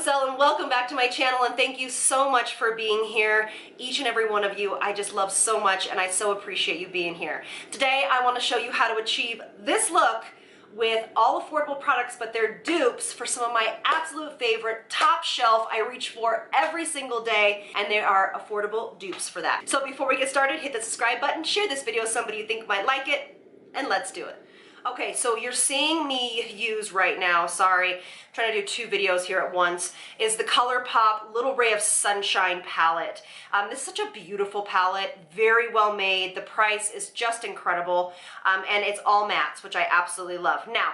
it's Elle and welcome back to my channel, and thank you so much for being here. Each and every one of you I just love so much, and I so appreciate you being here. Today I want to show you how to achieve this look with all affordable products, but they're dupes for some of my absolute favorite top shelf I reach for every single day, and they are affordable dupes for that. So before we get started, hit the subscribe button, share this video with somebody you think might like it, and let's do it. Okay, so you're seeing me use right now, sorry, I'm trying to do two videos here at once, is the ColourPop Little Ray of Sunshine palette. This is such a beautiful palette, very well made. The price is just incredible, and it's all mattes, which I absolutely love. Now,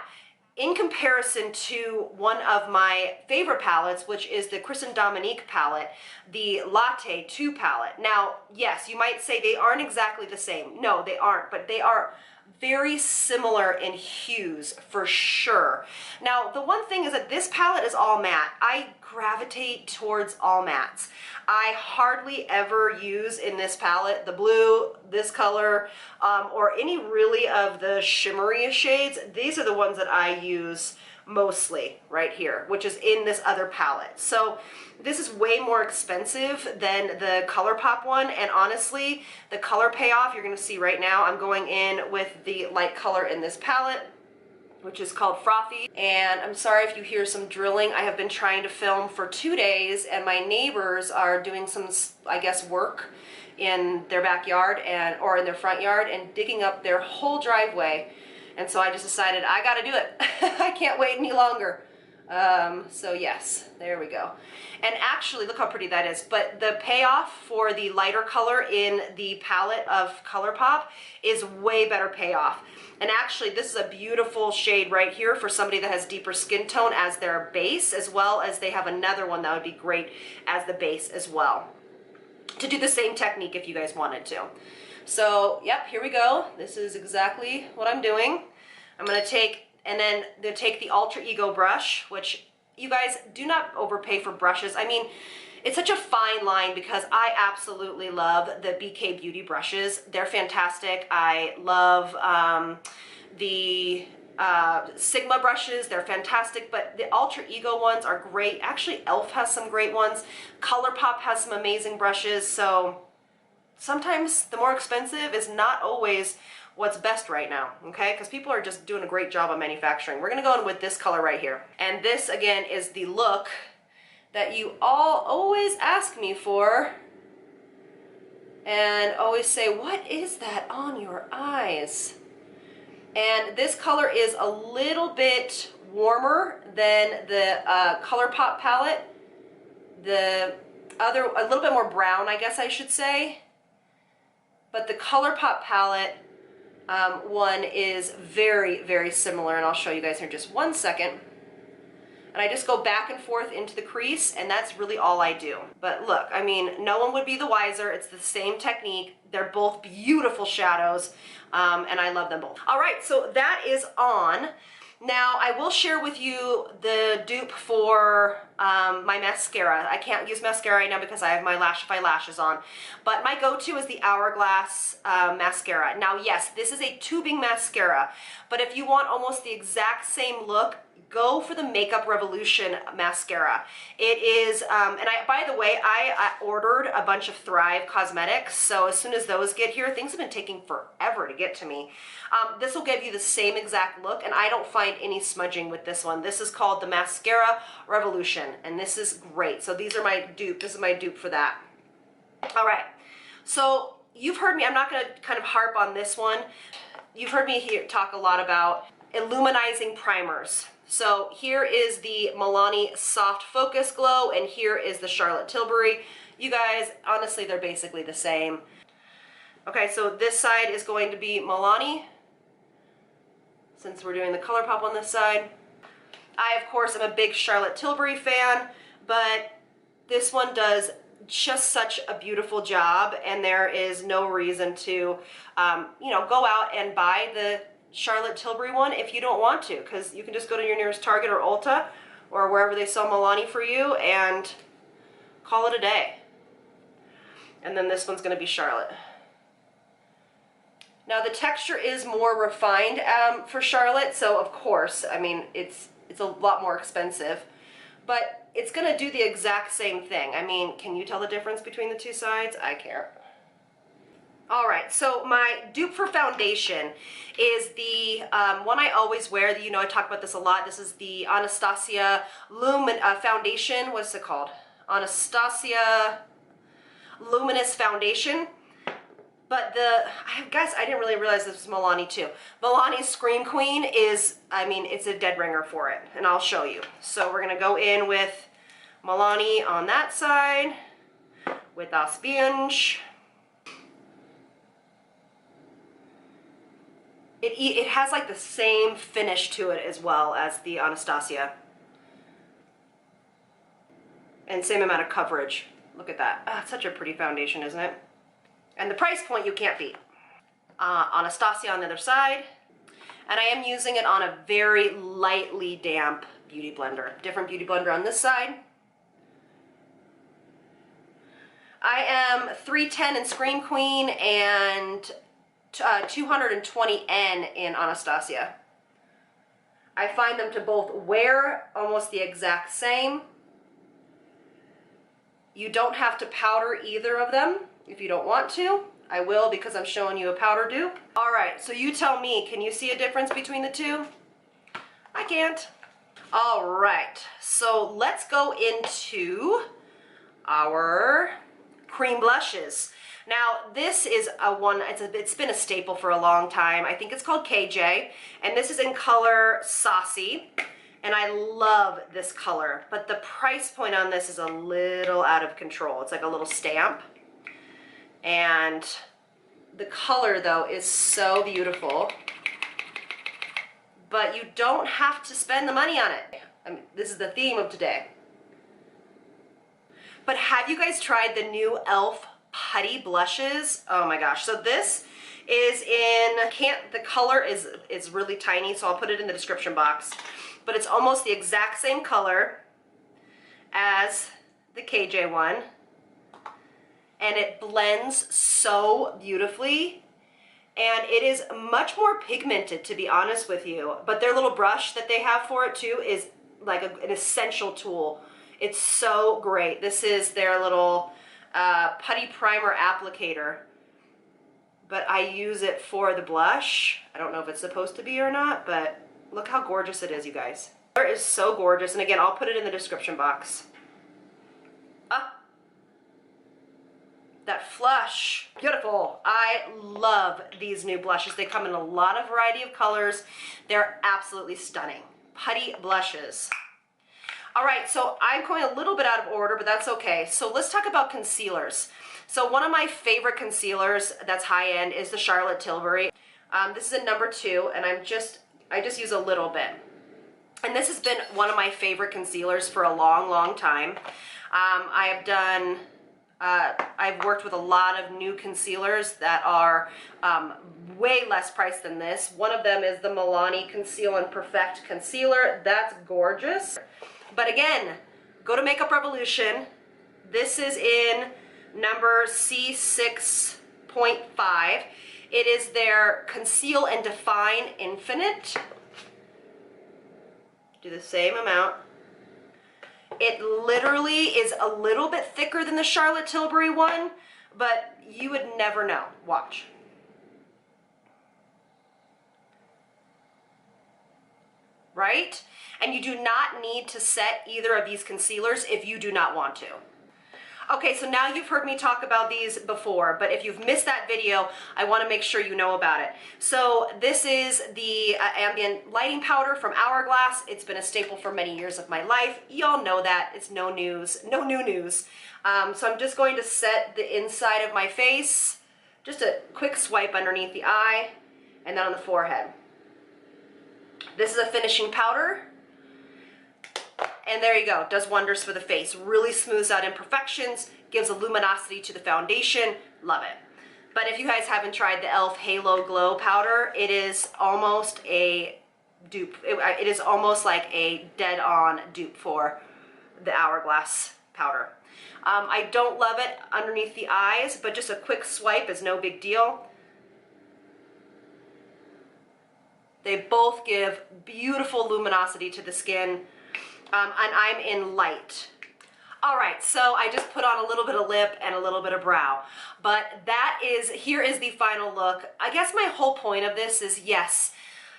in comparison to one of my favorite palettes, which is the Chris and Dominique palette, the Latte 2 palette. Now, yes, you might say they aren't exactly the same. No, they aren't, but they are very similar in hues for sure. Now, the one thing is that this palette is all matte. I gravitate towards all mattes. I hardly ever use in this palette the blue, this color, or any really of the shimmery shades. These are the ones that I use mostly right here, which is in this other palette. So this is way more expensive than the ColourPop one, and honestly, the color payoff you're gonna see right now, I'm going in with the light color in this palette, which is called Frothy. And I'm sorry if you hear some drilling. I have been trying to film for 2 days, and my neighbors are doing some, I guess, work in their backyard or in their front yard and digging up their whole driveway. And so I just decided I gotta do it. I can't wait any longer. So yes, there we go. And actually, look how pretty that is. But the payoff for the lighter color in the palette of ColourPop is way better payoff. And actually, this is a beautiful shade right here for somebody that has deeper skin tone as their base, as well as they have another one that would be great as the base as well, to do the same technique if you guys wanted to. So, yep, here we go. This is exactly what I'm doing. I'm going to take, and then take the Alter Ego brush, which you guys do not overpay for brushes. I mean, it's such a fine line because I absolutely love the BK Beauty brushes. They're fantastic. I love the Sigma brushes. They're fantastic, but the Alter Ego ones are great. Actually, E.L.F has some great ones. ColourPop has some amazing brushes, so sometimes the more expensive is not always what's best right now, okay? Because people are just doing a great job on manufacturing. We're gonna go in with this color right here. And this, again, is the look that you all always ask me for and always say, what is that on your eyes? And this color is a little bit warmer than the ColourPop palette. The other, a little bit more brown, I guess I should say. But the ColourPop palette one is very, very similar, and I'll show you guys here in just 1 second. And I just go back and forth into the crease, and that's really all I do. But look, I mean, no one would be the wiser. It's the same technique. They're both beautiful shadows, and I love them both. All right, so that is on. Now, I will share with you the dupe for my mascara. I can't use mascara right now because I have my Lashify lashes on, but my go-to is the HOURGLASS mascara. Now, yes, this is a tubing mascara, but if you want almost the exact same look, go for the Makeup Revolution mascara. It is, and by the way, I ordered a bunch of Thrive cosmetics, so as soon as those get here, things have been taking forever to get to me. This will give you the same exact look, and I don't find any smudging with this one. This is called the Mascara Revolution, and this is great. So these are my dupe. This is my dupe for that. All right, so you've heard me, I'm not gonna kind of harp on this one. You've heard me here talk a lot about illuminizing primers. So here is the MILANI Soft Focus Glow, and here is the Charlotte Tilbury. You guys, honestly, they're basically the same. Okay, so this side is going to be MILANI, since we're doing the ColourPop on this side. I, of course, am a big Charlotte Tilbury fan, but this one does just such a beautiful job, and there is no reason to, you know, go out and buy the Charlotte Tilbury one if you don't want to, because you can just go to your nearest Target or Ulta or wherever they sell MILANI for you and call it a day. And then this one's going to be Charlotte. Now the texture is more refined for Charlotte, so of course, I mean, it's a lot more expensive, but it's gonna do the exact same thing. I mean, can you tell the difference between the two sides? I can't. All right, so my dupe for foundation is the one I always wear. You know, I talk about this a lot. This is the Anastasia foundation. What's it called? Anastasia Luminous Foundation. But guys, I didn't really realize this was Milani too. Milani's Scream Queen is, I mean, it's a dead ringer for it, and I'll show you. So we're gonna go in with Milani on that side, with Asbinge. It has like the same finish to it as well as the Anastasia. And same amount of coverage. Look at that. Oh, it's such a pretty foundation, isn't it? And the price point you can't beat. Anastasia on the other side. And I am using it on a very lightly damp beauty blender. Different beauty blender on this side. I am 310 in Scream Queen and 220N in Anastasia. I find them to both wear almost the exact same. You don't have to powder either of them if you don't want to. I will because I'm showing you a powder dupe. All right, so you tell me, can you see a difference between the two? I can't. All right, so let's go into our cream blushes. Now, this is one, it's been a staple for a long time. I think it's called KJ, and this is in color Saucy, and I love this color, but the price point on this is a little out of control. It's like a little stamp, and the color, though, is so beautiful, but you don't have to spend the money on it. I mean, this is the theme of today. But have you guys tried the new E.L.F. Putty blushes? Oh my gosh. So this is the color is really tiny, so I'll put it in the description box. But it's almost the exact same color as the KJ one. And it blends so beautifully. And it is much more pigmented, to be honest with you. But their little brush that they have for it too is like an essential tool. It's so great. This is their little putty primer applicator, but I use it for the blush. I don't know if it's supposed to be or not, but look how gorgeous it is, you guys. The color is so gorgeous, and again, I'll put it in the description box. That flush, beautiful. I love these new blushes. They come in a lot of variety of colors. They're absolutely stunning. Putty blushes. All right, so I'm going a little bit out of order, but that's okay. So let's talk about concealers. So one of my favorite concealers that's high-end is the Charlotte Tilbury. This is a number 2, and I just use a little bit. And this has been one of my favorite concealers for a long, long time. I've worked with a lot of new concealers that are way less priced than this. One of them is the Milani Conceal and Perfect Concealer. That's gorgeous. But again, go to Makeup Revolution. This is in number C6.5. It is their Conceal and Define Infinite. Do the same amount. It literally is a little bit thicker than the Charlotte Tilbury one, but you would never know. Watch. Right? And you do not need to set either of these concealers if you do not want to. Okay, so now you've heard me talk about these before, but if you've missed that video, I want to make sure you know about it. So this is the ambient lighting powder from Hourglass. It's been a staple for many years of my life. Y'all know that. It's no news, no new news. So I'm just going to set the inside of my face, just a quick swipe underneath the eye, and then on the forehead. This is a finishing powder. And there you go, does wonders for the face. Really smooths out imperfections, gives a luminosity to the foundation. Love it. But if you guys haven't tried the E.L.F. Halo Glow Powder, it is almost a dupe. It is almost like a dead-on dupe for the Hourglass powder. I don't love it underneath the eyes, but just a quick swipe is no big deal. They both give beautiful luminosity to the skin. and I'm in light. All right, so I just put on a little bit of lip and a little bit of brow, but here is the final look. I guess my whole point of this is, yes,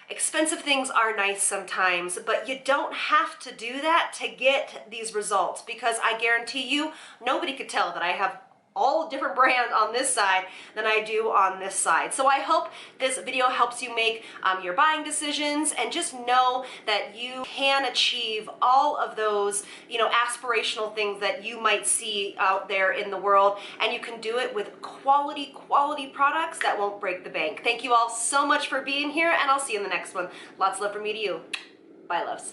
expensive things are nice sometimes, but you don't have to do that to get these results, because I guarantee you, nobody could tell that I have all different brands on this side than I do on this side. So I hope this video helps you make your buying decisions, and just know that you can achieve all of those, you know, aspirational things that you might see out there in the world, and you can do it with quality products that won't break the bank. Thank you all so much for being here, and I'll see you in the next one. Lots of love from me to you. Bye, loves.